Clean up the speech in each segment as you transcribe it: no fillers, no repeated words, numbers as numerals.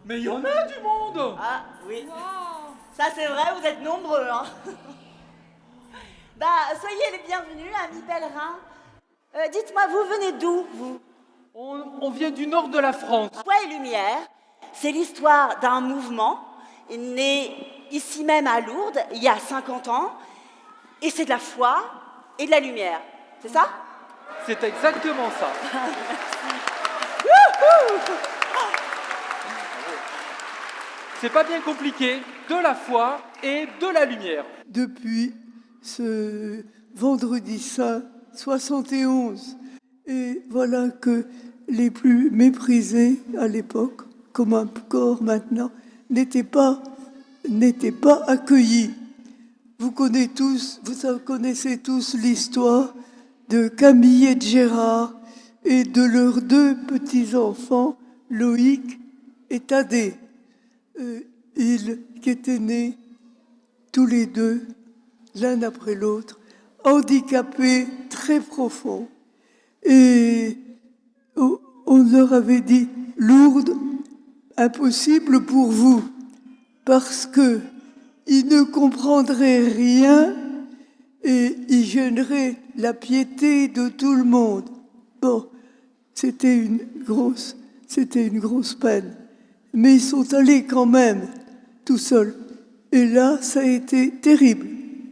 Mais il y en a du monde. Ah, oui. Waouh. Ça, c'est vrai, vous êtes nombreux, hein. Soyez les bienvenus, amis pèlerins. Dites-moi, vous venez d'où, vous? On vient du nord de la France. Foi et Lumière, c'est l'histoire d'un mouvement né ici même à Lourdes, il y a 50 ans, et c'est de la foi et de la lumière, c'est ça? C'est exactement ça. C'est pas bien compliqué, de la foi et de la lumière. Depuis ce vendredi saint 71, et voilà que les plus méprisés à l'époque, comme encore maintenant, n'étaient pas accueillis. Vous connaissez tous l'histoire de Camille et de Gérard et de leurs deux petits-enfants, Loïc et Thaddée, ils qui étaient nés tous les deux, l'un après l'autre, handicapés très profonds. Et on leur avait dit, Lourdes, impossible pour vous, parce que ils ne comprendraient rien et ils gêneraient la piété de tout le monde. Bon, c'était une grosse peine. Mais ils sont allés quand même, tout seuls. Et là, ça a été terrible.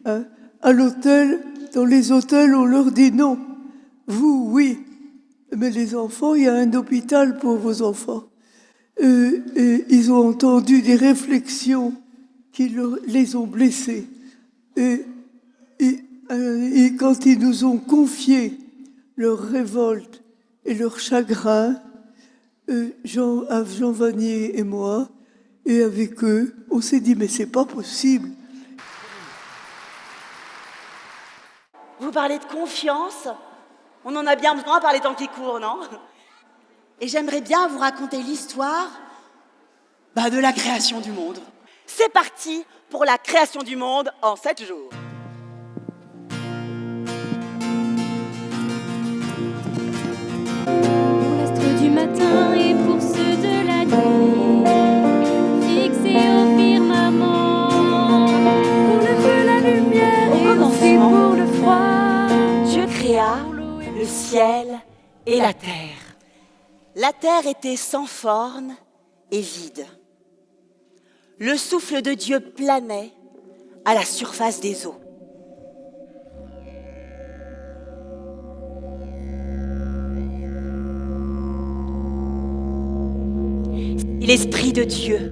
Hein. À l'hôtel, dans les hôtels, on leur dit non. Vous, oui. Mais les enfants, il y a un hôpital pour vos enfants. Et ils ont entendu des réflexions qui les ont blessés. Et quand ils nous ont confié leur révolte et leur chagrin, Jean Vanier et moi, et avec eux, on s'est dit, mais c'est pas possible. Vous parlez de confiance, on en a bien besoin par les temps qui courent, non? Et j'aimerais bien vous raconter l'histoire de la création du monde. C'est parti pour la création du monde en 7 jours. Pour l'astre du matin et pour ceux de la nuit, fixés au firmament, pour le feu, la lumière et aussi pour le froid, Dieu créa le ciel et la terre. La terre était sans forme et vide. Le souffle de Dieu planait à la surface des eaux. Et l'Esprit de Dieu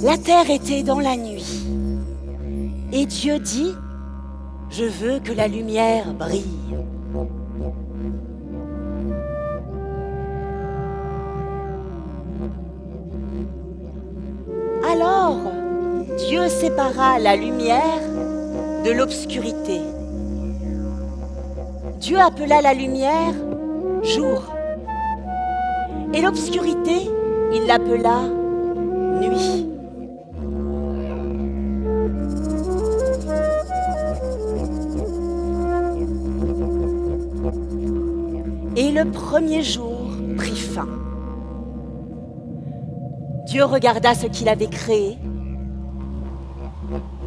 La terre était dans la nuit. Et Dieu dit, je veux que la lumière brille. Alors, Dieu sépara la lumière de l'obscurité. Dieu appela la lumière jour. Et l'obscurité, il l'appela nuit. Et le premier jour prit fin. Dieu regarda ce qu'il avait créé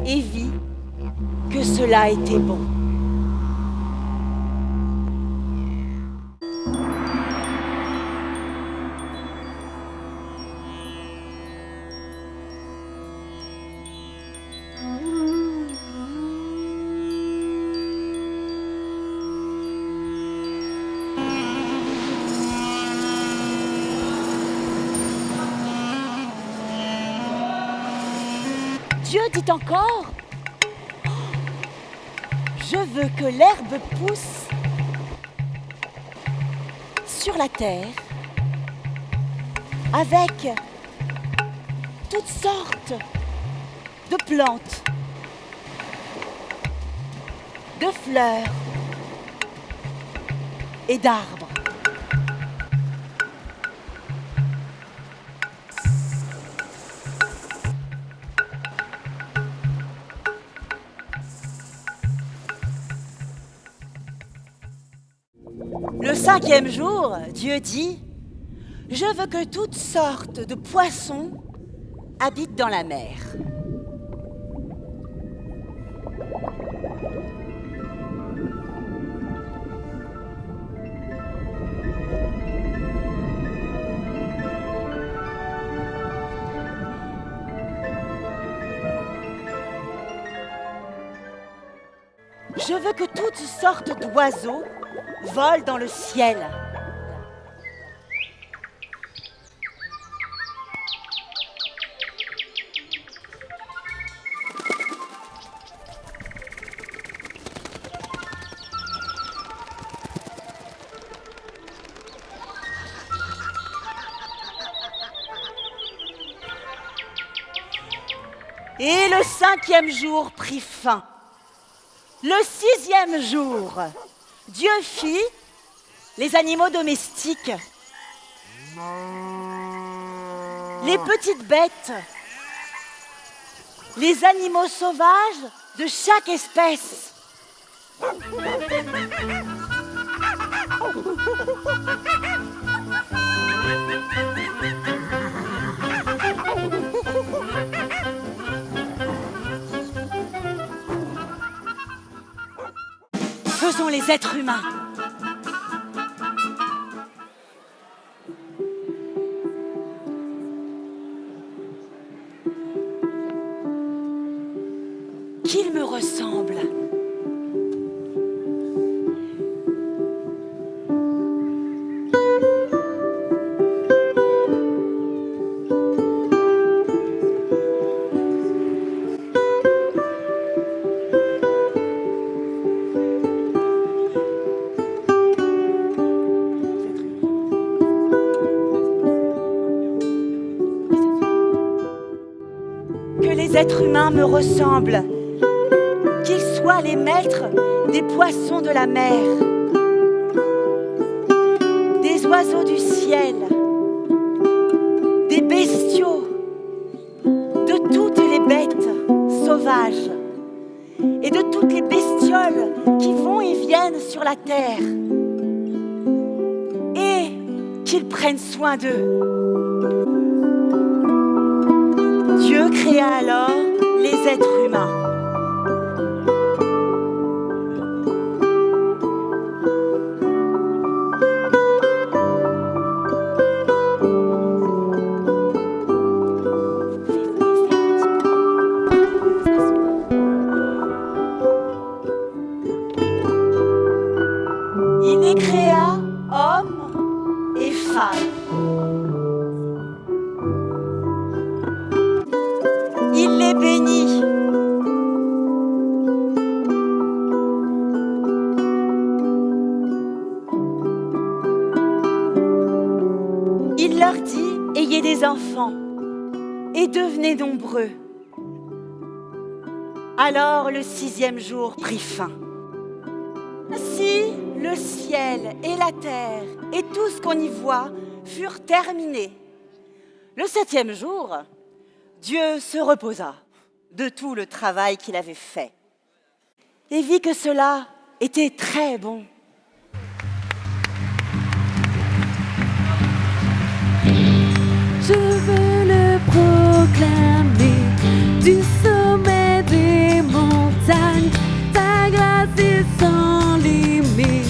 et vit que cela était bon. Dieu dit encore, je veux que l'herbe pousse sur la terre avec toutes sortes de plantes, de fleurs et d'arbres. Le 5e jour, Dieu dit, « Je veux que toutes sortes de poissons habitent dans la mer. » Je veux que toutes sortes d'oiseaux volent dans le ciel. Et le 5e jour prit fin. Le 6e jour, Dieu fit les animaux domestiques, les petites bêtes, les animaux sauvages de chaque espèce. Faisons les êtres humains. Qu'ils me ressemblent. Les êtres humains me ressemblent, qu'ils soient les maîtres des poissons de la mer, des oiseaux du ciel, des bestiaux, de toutes les bêtes sauvages et de toutes les bestioles qui vont et viennent sur la terre, et qu'ils prennent soin d'eux. Dieu créa alors les êtres humains. Il les créa hommes et femmes. Il les bénit. Il leur dit, ayez des enfants et devenez nombreux. Alors le 6e jour prit fin. Ainsi, le ciel et la terre et tout ce qu'on y voit furent terminés. Le 7e jour, Dieu se reposa de tout le travail qu'il avait fait et vit que cela était très bon. Je veux le proclamer du sommet des montagnes. Ta grâce est sans limite,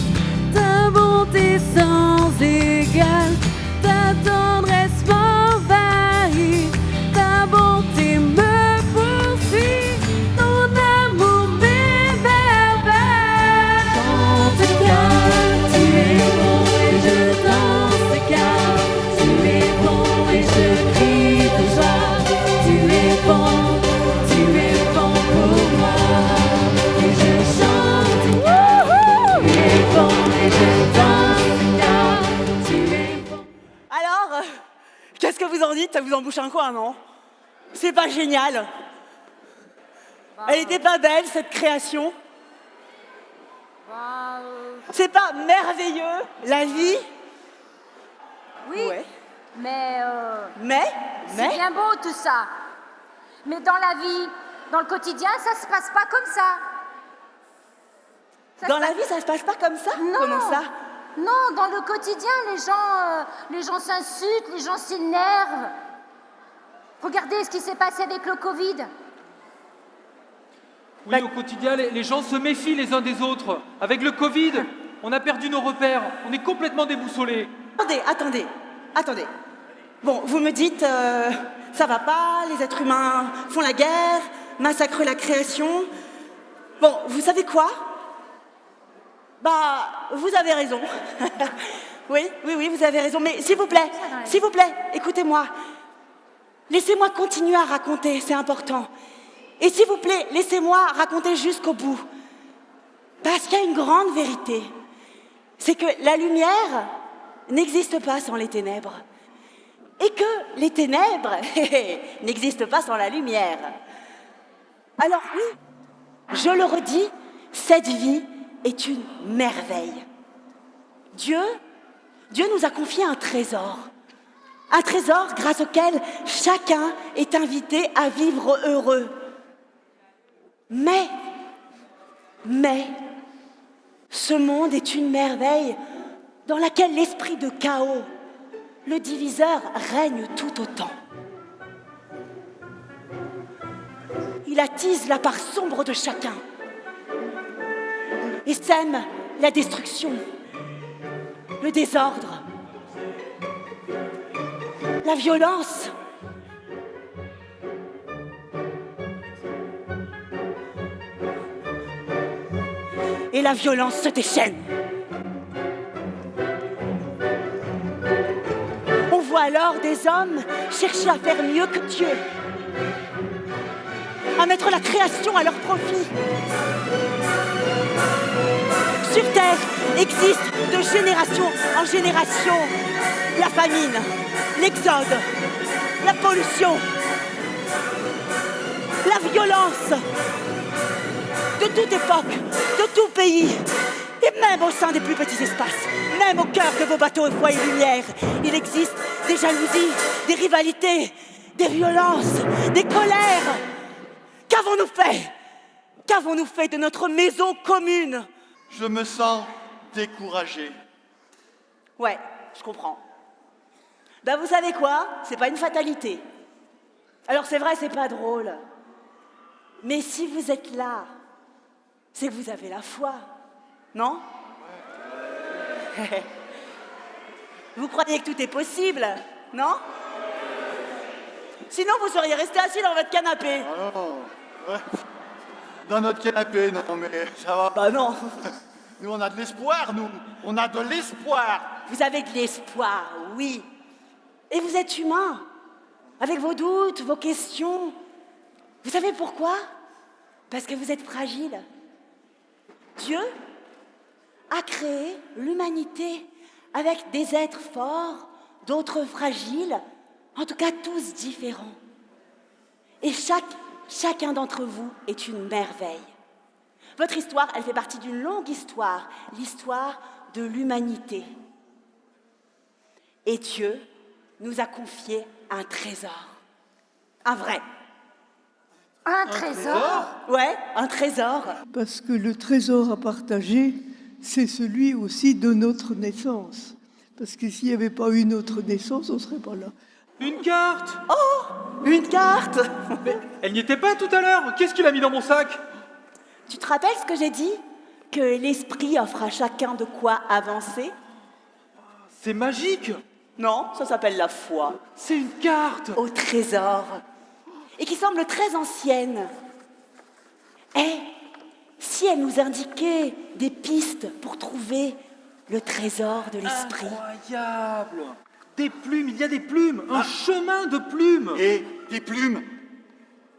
ta bonté sans égale, ta tendresse m'envahit, ta bonté me poursuit, ton amour m'émerveille. Chante car tu es bon et je danse car tu es bon et je crie de joie. Tu es bon pour moi et je chante car tu es bon et je danse car tu es bon. Alors, qu'est-ce que vous en dites? Ça vous embouche un coin, non? C'est pas génial? Elle était pas belle, cette création? C'est pas merveilleux, la vie? Oui, Ouais. mais Mais c'est bien beau tout ça. Mais dans la vie, dans le quotidien, ça se passe pas comme ça. dans la vie, ça se passe pas comme ça? Non. Comment ça? Non, dans le quotidien, les gens s'insultent, les gens s'énervent. Regardez ce qui s'est passé avec le Covid. Oui, au quotidien, les gens se méfient les uns des autres. Avec le Covid, on a perdu nos repères. On est complètement déboussolés. Attendez. Bon, vous me dites, ça va pas, les êtres humains font la guerre, massacrent la création. Bon, vous savez quoi? Bah, vous avez raison. Oui, vous avez raison. Mais s'il vous plaît, écoutez-moi. Laissez-moi continuer à raconter, c'est important. Et s'il vous plaît, laissez-moi raconter jusqu'au bout. Parce qu'il y a une grande vérité. C'est que la lumière n'existe pas sans les ténèbres. Et que les ténèbres n'existent pas sans la lumière. Alors oui, je le redis, cette vie est une merveille. Dieu nous a confié un trésor. Un trésor grâce auquel chacun est invité à vivre heureux. Mais, ce monde est une merveille dans laquelle l'esprit de chaos, le diviseur, règne tout autant. Il attise la part sombre de chacun et sème la destruction, le désordre, la violence. Et la violence se déchaîne. On voit alors des hommes chercher à faire mieux que Dieu, à mettre la création à leur profit. Sur Terre existe de génération en génération la famine, l'exode, la pollution, la violence. De toute époque, de tout pays, et même au sein des plus petits espaces, même au cœur de vos bateaux et foyers lumière, il existe des jalousies, des rivalités, des violences, des colères. Qu'avons-nous fait? Qu'avons-nous fait de notre maison commune? Je me sens découragé. Ouais, je comprends. Ben vous savez quoi? C'est pas une fatalité. Alors c'est vrai, c'est pas drôle. Mais si vous êtes là, c'est que vous avez la foi, non? Vous croyez que tout est possible, non? Sinon, vous seriez resté assis dans votre canapé. Ah non, ouais. Dans notre canapé, non, mais ça va. Bah non. Nous, on a de l'espoir, nous. On a de l'espoir. Vous avez de l'espoir, oui. Et vous êtes humain, avec vos doutes, vos questions. Vous savez pourquoi? Parce que vous êtes fragile. Dieu a créé l'humanité avec des êtres forts, d'autres fragiles, en tout cas tous différents. Et chacun d'entre vous est une merveille. Votre histoire, elle fait partie d'une longue histoire, l'histoire de l'humanité. Et Dieu nous a confié un trésor. Un vrai. Un trésor? Ouais, un trésor. Parce que le trésor à partager, c'est celui aussi de notre naissance. Parce que s'il n'y avait pas eu notre naissance, on ne serait pas là. Une carte! Oh, une carte. Elle n'y était pas tout à l'heure. Qu'est-ce qu'il a mis dans mon sac? Tu te rappelles ce que j'ai dit? Que l'esprit offre à chacun de quoi avancer? C'est magique! Non, ça s'appelle la foi. C'est une carte! Au trésor. Et qui semble très ancienne. Et si elle nous indiquait des pistes pour trouver le trésor de l'esprit? Incroyable! Des plumes, il y a des plumes! Un chemin de plumes! Et des plumes,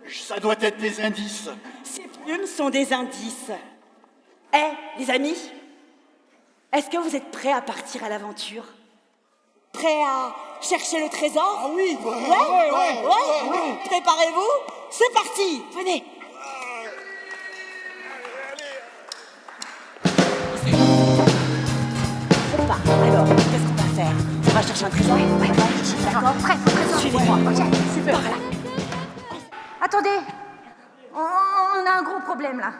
ça doit être des indices. Ces plumes sont des indices. Les amis, est-ce que vous êtes prêts à partir à l'aventure? Prêts à chercher le trésor? Ah oui, Ouais. Préparez-vous, c'est parti, venez. On part. Alors, qu'est-ce qu'on va faire? On va chercher un trésor? Ouais. D'accord. Prêt, au trésor. Suivez-moi. Ok, Super. par là. Attendez, on a un gros problème là.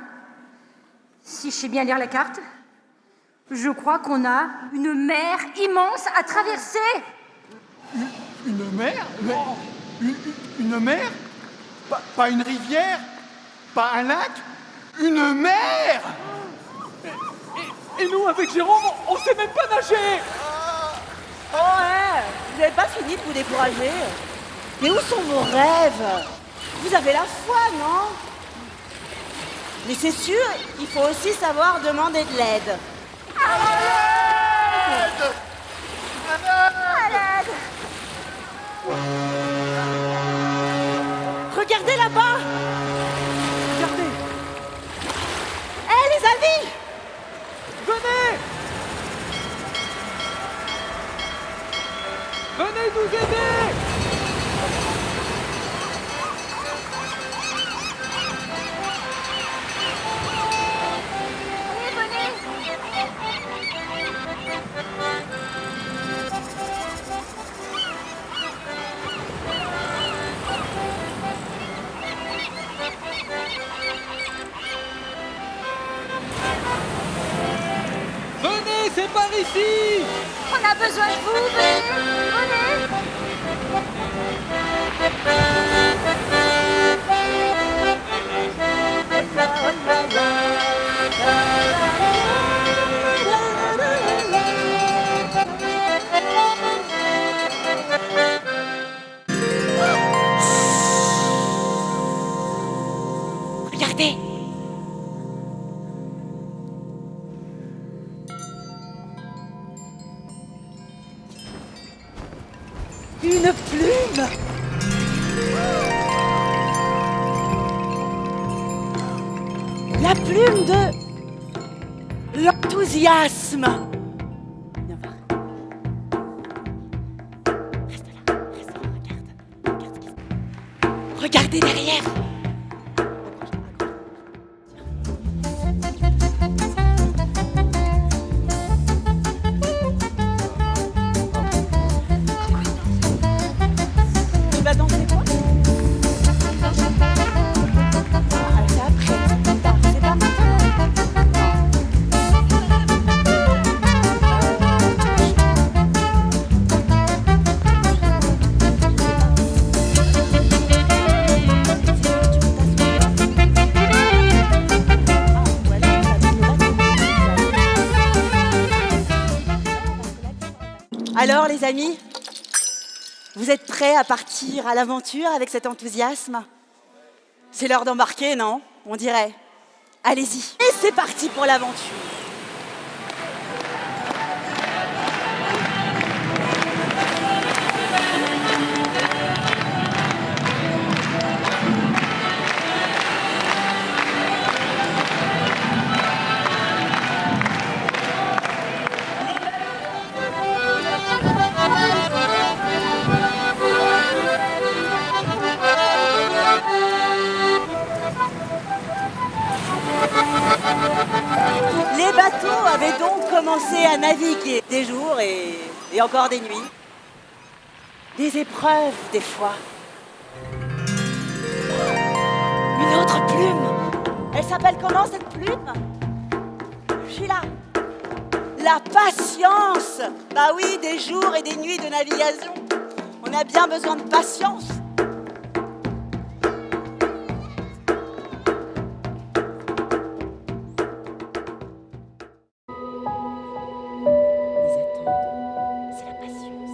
Si je sais bien lire la carte, Je crois qu'on a une mer immense à traverser. Une mer? Une mer? Pas une rivière? Pas un lac? Une mer? Et nous, avec Jérôme, on sait même pas nager. Oh ouais, vous n'avez pas fini de vous décourager. Mais où sont vos rêves? Vous avez la foi, non? Mais c'est sûr, il faut aussi savoir demander de l'aide. Regardez là-bas! Regardez, Hé les amis! venez. Venez nous aider. Oui, venez. Venez, c'est par ici. On a besoin de vous, venez. Regardez! Une plume! La plume de l'enthousiasme! Viens voir. Reste là, regarde. Regarde ce qui se passe. Regardez derrière! Tu vas danser quoi? Ah, c'est après, c'est plus tard, c'est pas maintenant. Alors les amis, vous êtes prêts à partir à l'aventure avec cet enthousiasme? C'est l'heure d'embarquer, non? On dirait. Allez-y. Et c'est parti pour l'aventure. Les bateaux avaient donc commencé à naviguer des jours et encore des nuits. Des épreuves, des fois. Une autre plume. Elle s'appelle comment cette plume? Je suis là. La patience. Bah oui, des jours et des nuits de navigation. On a bien besoin de patience. Ils attendent. C'est la patience.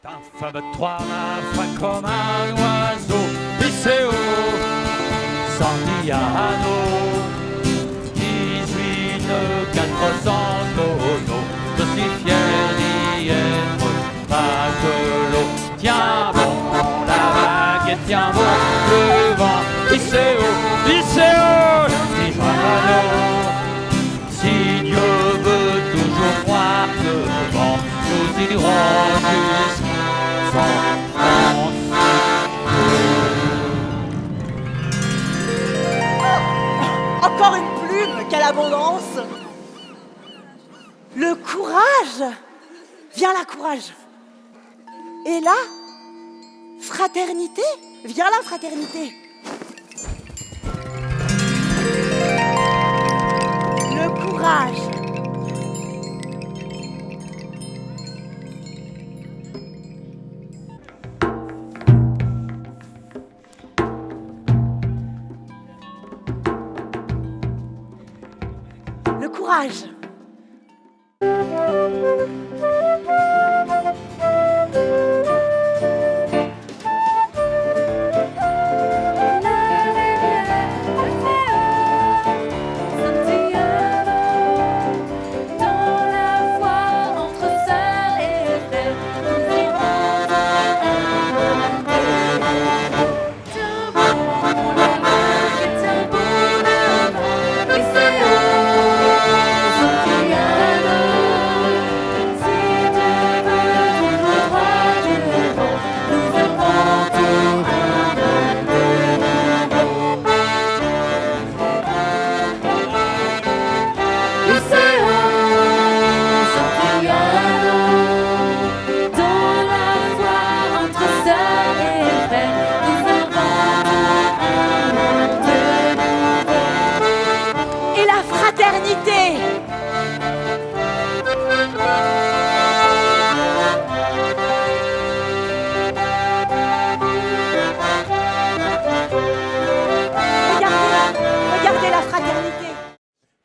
Un fameux trois mains fin comme un oiseau, hissé haut, sans piano, 18 nœuds, 400 tonneaux, je suis fier d'y être matelot. Tiens bon la vague et tiens bon le vent, hissé haut, je suis joyeux. iront jusqu'en France. Encore une plume, quelle abondance! Le courage! Viens là, courage! Et là, fraternité? Viens là, fraternité! Le courage! Le courage!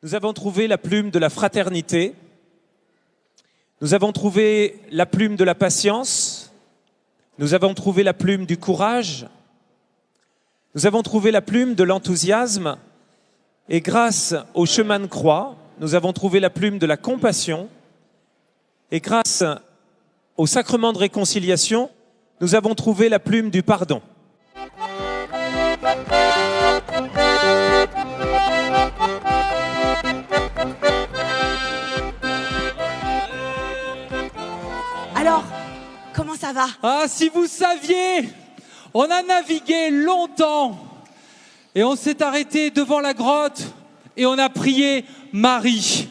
Nous avons trouvé la plume de la fraternité. Nous avons trouvé la plume de la patience. Nous avons trouvé la plume du courage. Nous avons trouvé la plume de l'enthousiasme. Et grâce au chemin de croix, nous avons trouvé la plume de la compassion. Et grâce au sacrement de réconciliation, nous avons trouvé la plume du pardon. Alors, comment ça va? Ah, si vous saviez, on a navigué longtemps et on s'est arrêté devant la grotte et on a prié Marie.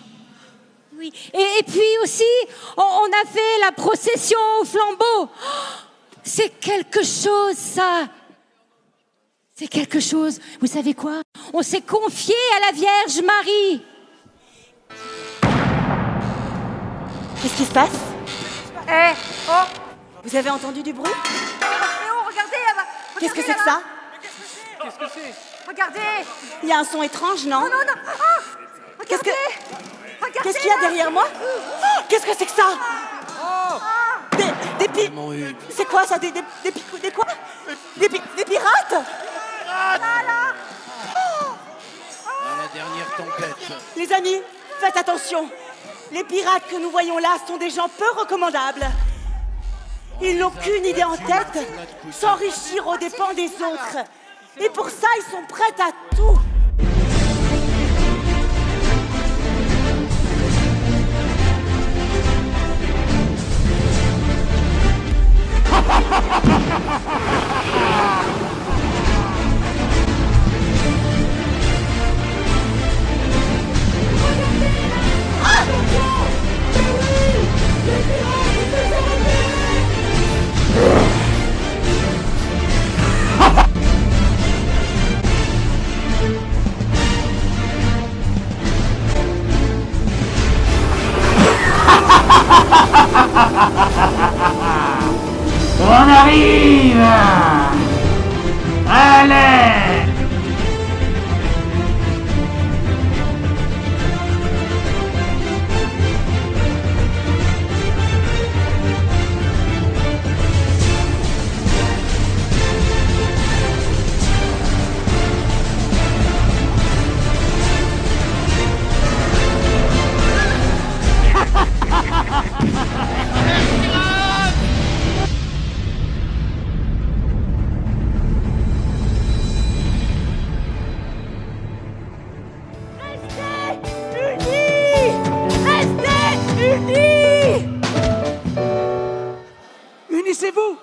Oui, et puis aussi, on a fait la procession au flambeau. C'est quelque chose, ça. C'est quelque chose. Vous savez quoi? On s'est confié à la Vierge Marie. Qu'est-ce qui se passe? Eh, oh, Vous avez entendu du bruit? regardez là-bas. Qu'est-ce que c'est que ça? Qu'est-ce que c'est? Regardez. Il y a un son étrange, non? Non. Ah, Qu'est-ce que... regardez Qu'est-ce qu'il y a là. derrière moi? Oh, qu'est-ce que c'est que ça? C'est quoi ça? Des quoi? Des pirates? La dernière tempête. Les amis, faites attention. Les pirates que nous voyons là sont des gens peu recommandables. Ils n'ont qu'une idée en tête, s'enrichir aux dépens des autres. Et pour ça, ils sont prêts à tout. On arrive! Allez! c'est vous.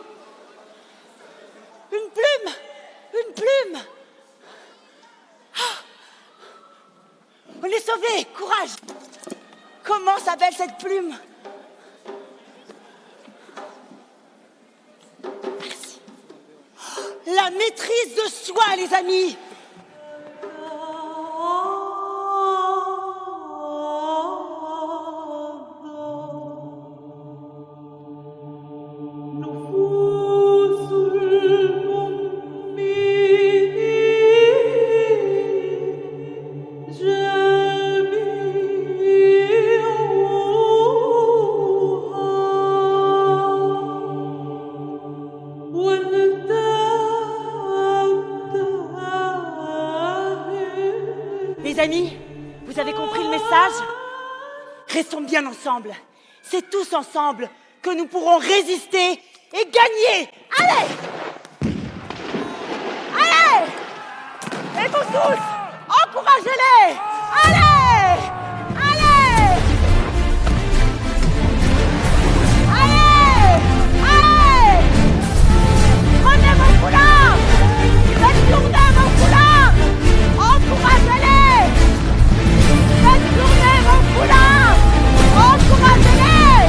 Une plume. Une plume. Ah. On est sauvés, courage. Comment s'appelle cette plume? Merci. La maîtrise de soi, les amis. Les amis, vous avez compris le message? Restons bien ensemble. C'est tous ensemble que nous pourrons résister et gagner. Allez! Allez! Et vous tous, encouragez-les! Allez! Allez! Allez! Allez! Prenez mon foulard! Faites tourner mon foulard! Encouragez-les! Faites tourner mon foulard! Encouragez-les!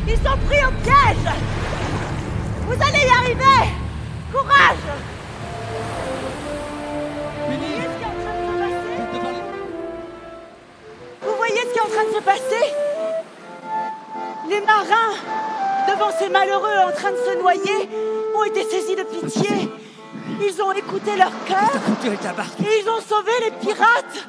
Ils sont pris au piège! Vous allez y arriver! Courage! Vous voyez ce qui est en train de se passer? Les marins, devant ces malheureux en train de se noyer, ont été saisis de pitié. Ils ont écouté leur cœur et ils ont sauvé les pirates.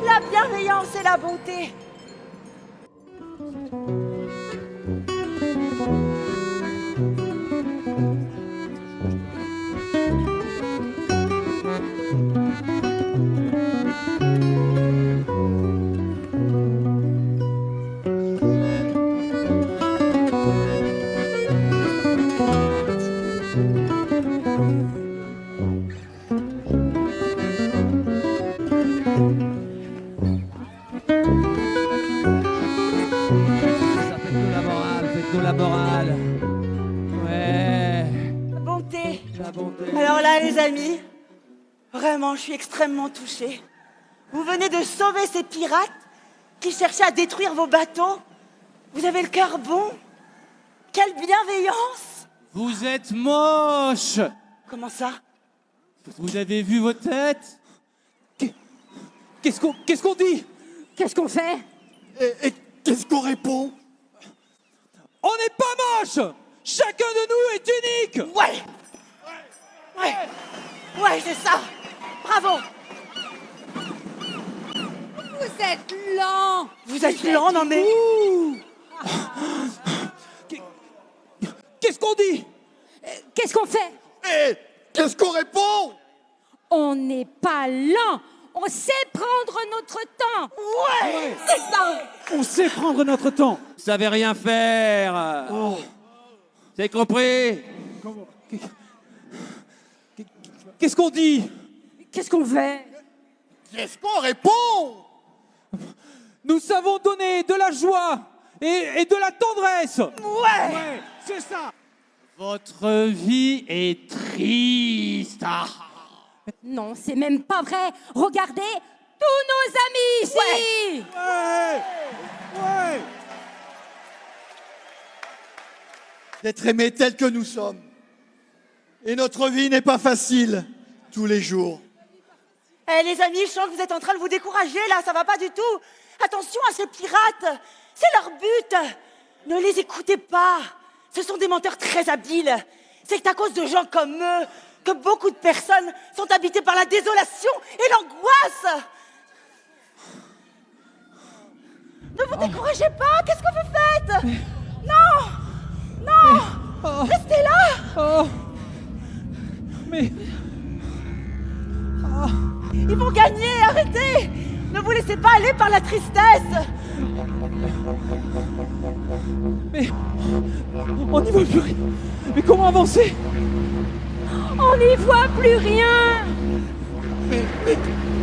La bienveillance et la bonté. La morale. Ouais. La bonté. Alors là, les amis, vraiment, je suis extrêmement touchée. Vous venez de sauver ces pirates qui cherchaient à détruire vos bateaux. Vous avez le cœur bon. Quelle bienveillance. Vous êtes moche. Comment ça? Vous avez vu vos têtes? Qu'est-ce qu'on dit? Qu'est-ce qu'on fait? Et qu'est-ce qu'on répond? On n'est pas moche. Chacun de nous est unique. Ouais. Ouais, c'est ça. Bravo. Vous êtes lents. Vous êtes lents, non mais... Qu'est-ce qu'on dit? Qu'est-ce qu'on fait? Et qu'est-ce qu'on répond? On n'est pas lents. On sait prendre notre temps. Ouais, c'est ça. On sait prendre notre temps. Vous savez rien faire. Oh. C'est compris? Qu'est-ce qu'on dit? Qu'est-ce qu'on fait? Qu'est-ce qu'on répond? Nous savons donner de la joie et de la tendresse. Ouais, c'est ça. Votre vie est triste. Non, c'est même pas vrai. Regardez, tous nos amis ici. Ouais. D'être aimés tels que nous sommes. Et notre vie n'est pas facile tous les jours. Eh les amis, je sens que vous êtes en train de vous décourager là, ça va pas du tout. Attention à ces pirates, c'est leur but. Ne les écoutez pas, ce sont des menteurs très habiles. C'est à cause de gens comme eux que beaucoup de personnes sont habitées par la désolation et l'angoisse. Ne vous découragez pas, qu'est-ce que vous faites? Non, restez là. Mais... Ils vont gagner, arrêtez. Ne vous laissez pas aller par la tristesse. Mais... On n'y voit plus rien. Mais comment avancer? On n'y voit plus rien.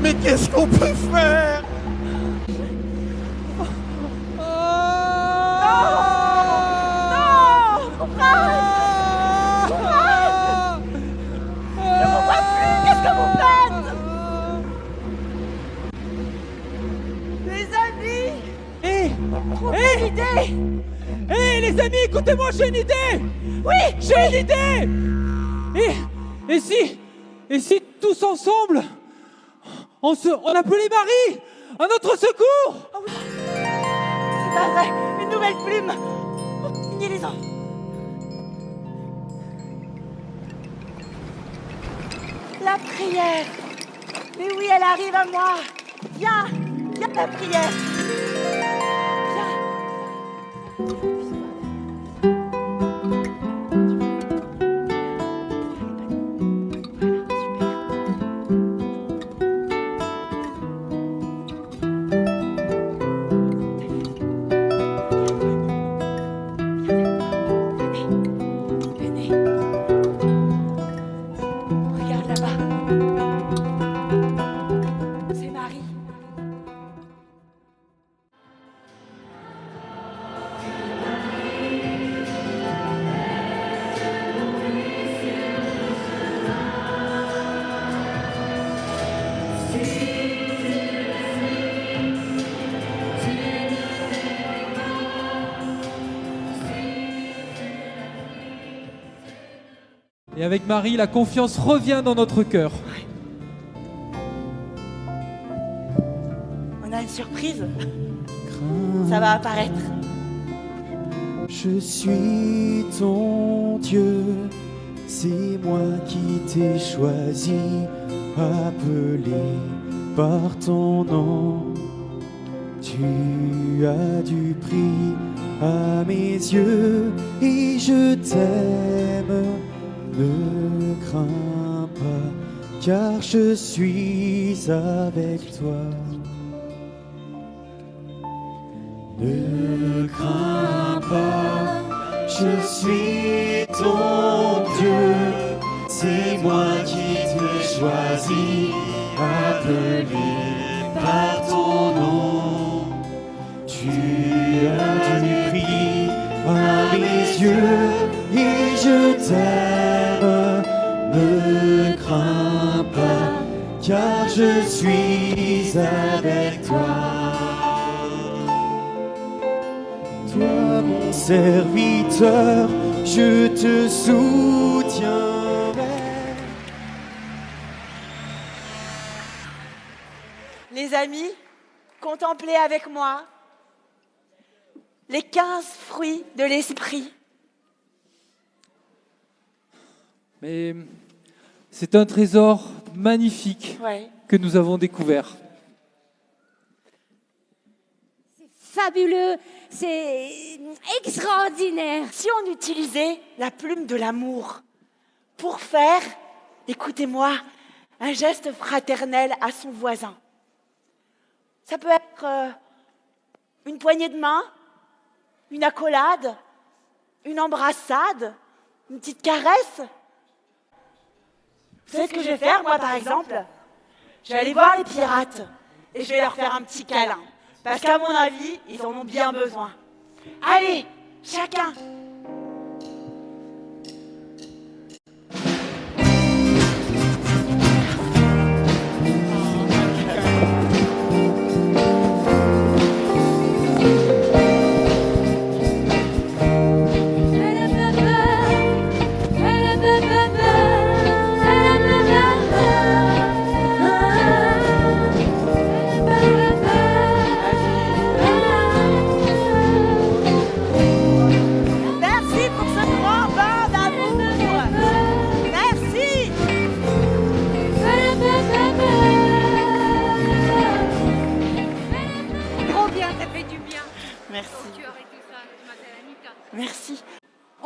Mais qu'est-ce qu'on peut faire? Je vous vois plus, qu'est-ce que vous faites? Les amis, trop bonne idée. Les amis, écoutez-moi, j'ai une idée. Oui, J'ai une idée. Et si tous ensemble, on appelait Marie à notre secours? c'est pas vrai, une nouvelle plume. Signez-les-en. La prière. Mais oui, elle arrive à moi. Viens la prière. Viens. Venez. Regarde là-bas. C'est Marie. Et avec Marie, la confiance revient dans notre cœur. On a une surprise. Ça va apparaître. Je suis ton Dieu, c'est moi qui t'ai choisi, appelé par ton nom. Tu as du prix à mes yeux et je t'aime. Ne crains pas, car je suis avec toi. Ne crains pas, je suis ton Dieu, c'est moi qui t'ai choisi, appelé par ton nom. Tu as du prix à mes yeux et je t'aime. Ne crains pas, car je suis avec toi. Toi mon serviteur, je te soutiendrai. Les amis, contemplez avec moi les 15 fruits de l'esprit. Mais c'est un trésor magnifique Ouais. que nous avons découvert. Fabuleux, c'est extraordinaire. Si on utilisait la plume de l'amour pour faire, écoutez-moi, un geste fraternel à son voisin. Ça peut être une poignée de main, une accolade, une embrassade, une petite caresse. Vous savez ce que je vais faire, moi, par exemple? Je vais aller voir les pirates et je vais leur faire un petit câlin. Parce qu'à mon avis, ils en ont bien besoin. Allez, chacun.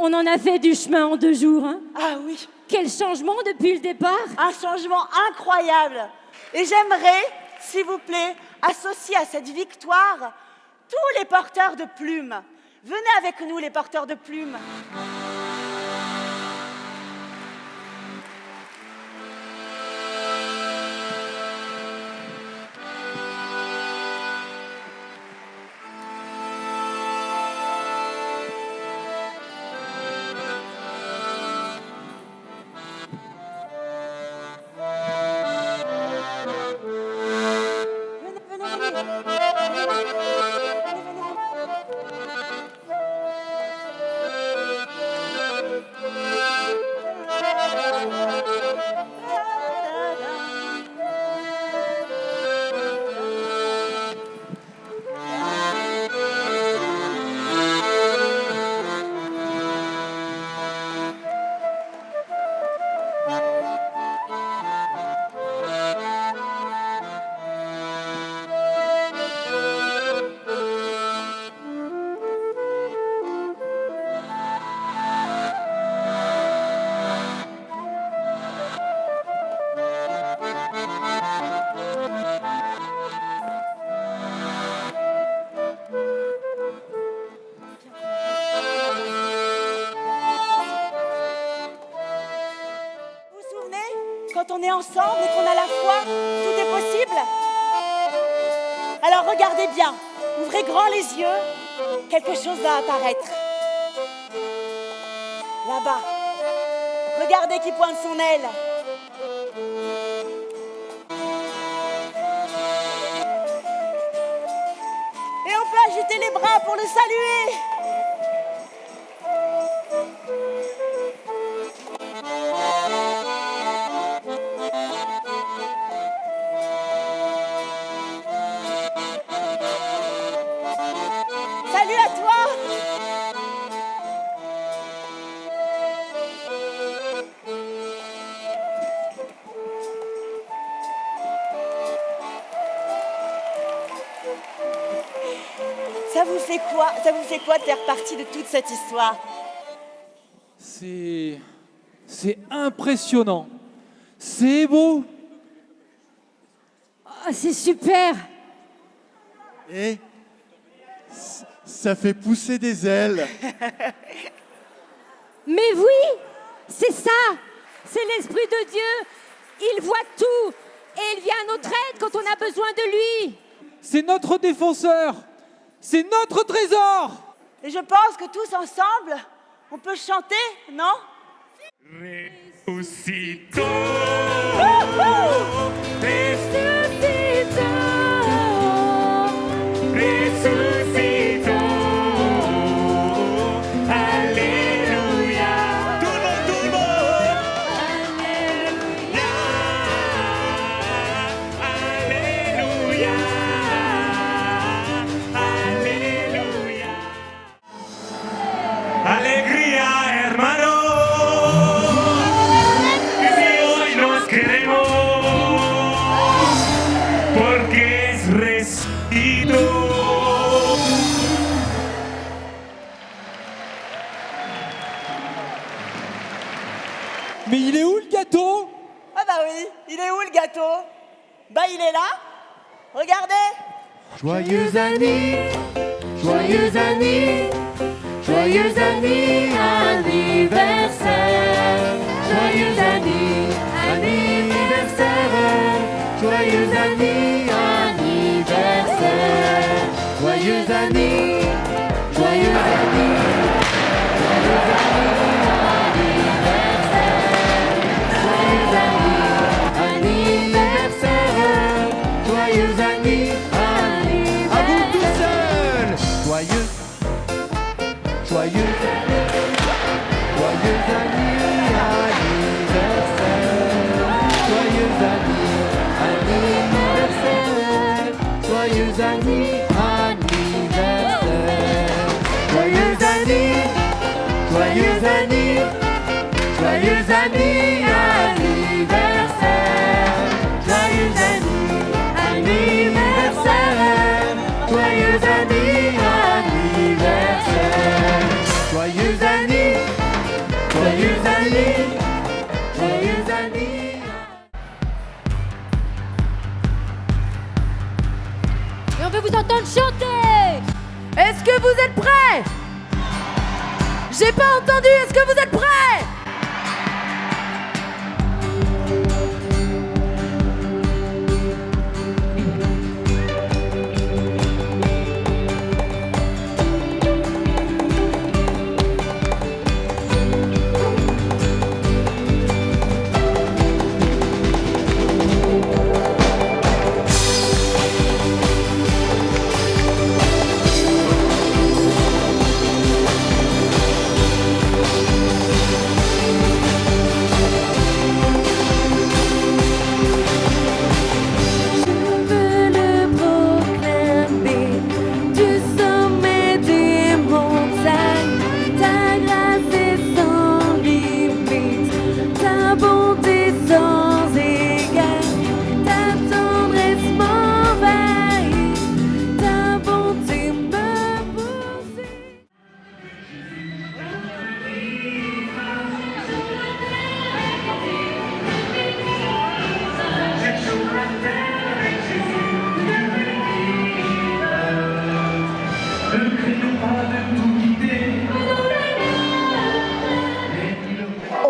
On en a fait du chemin en 2 jours, hein. Ah oui. Quel changement depuis le départ. Un changement incroyable. Et j'aimerais, s'il vous plaît, associer à cette victoire tous les porteurs de plumes. Venez avec nous, les porteurs de plumes. Quand on est ensemble et qu'on a la foi, tout est possible. Alors regardez bien, ouvrez grand les yeux, quelque chose va apparaître. Là-bas, regardez qui pointe son aile. Et on peut agiter les bras pour le saluer. Salut à toi! Ça vous fait quoi? Ça vous fait quoi de faire partie de toute cette histoire? C'est impressionnant. C'est beau. Oh, c'est super. Et ça fait pousser des ailes. Mais oui, c'est ça. C'est l'Esprit de Dieu. Il voit tout et il vient à notre aide quand on a besoin de lui. C'est notre défenseur. C'est notre trésor. Et je pense que tous ensemble, on peut chanter, non? Resuscitó. Resucitó. Alléluia. Tout le monde. Alléluia. Alléluia. Alléluia. Alegría, hermano. Que si hoy nos queremos, porque es resucitó. Mais il est où le gâteau? Ah bah oui, il est où le gâteau? Bah il est là. Regardez. Joyeux anniversaire, joyeux anniversaire, joyeux anniversaire, joyeux anniversaire, joyeux anniversaire, joyeux anniversaire, joyeux anniversaire, joyeux anniversaire, à vous tout seul, joyeux, joyeux, joyeux anniversaire, joyeux anniversaire. on veut vous entendre chanter. Est-ce que vous êtes prêts? J'ai pas entendu, est-ce que vous êtes prêts?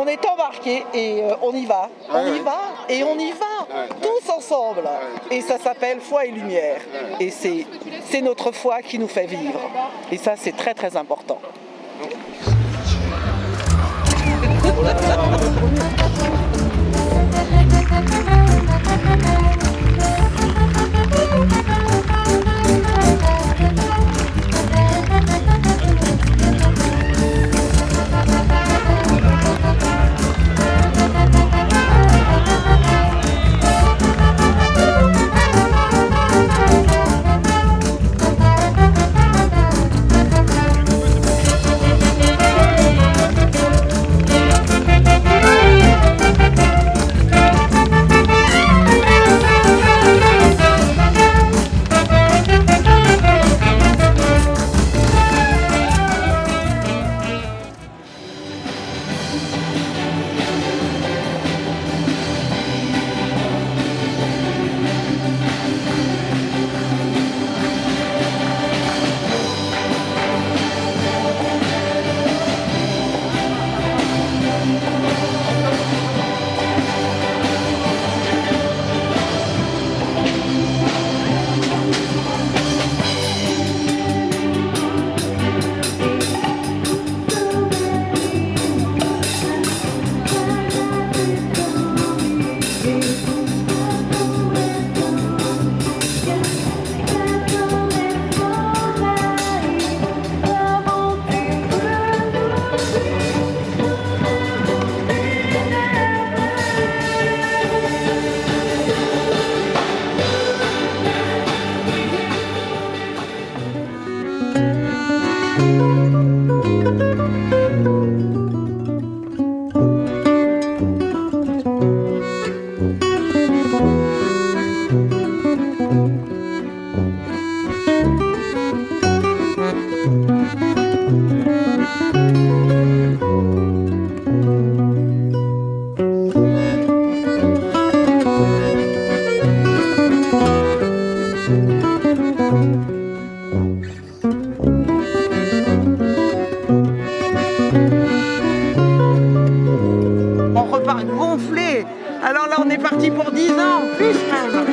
On est embarqués et on y va. On y va et on y va tous ensemble. Et ça s'appelle Foi et Lumière. Et c'est notre foi qui nous fait vivre. Et ça, c'est très très important. Gonflé. Alors là, on est parti pour 10 ans, plus même.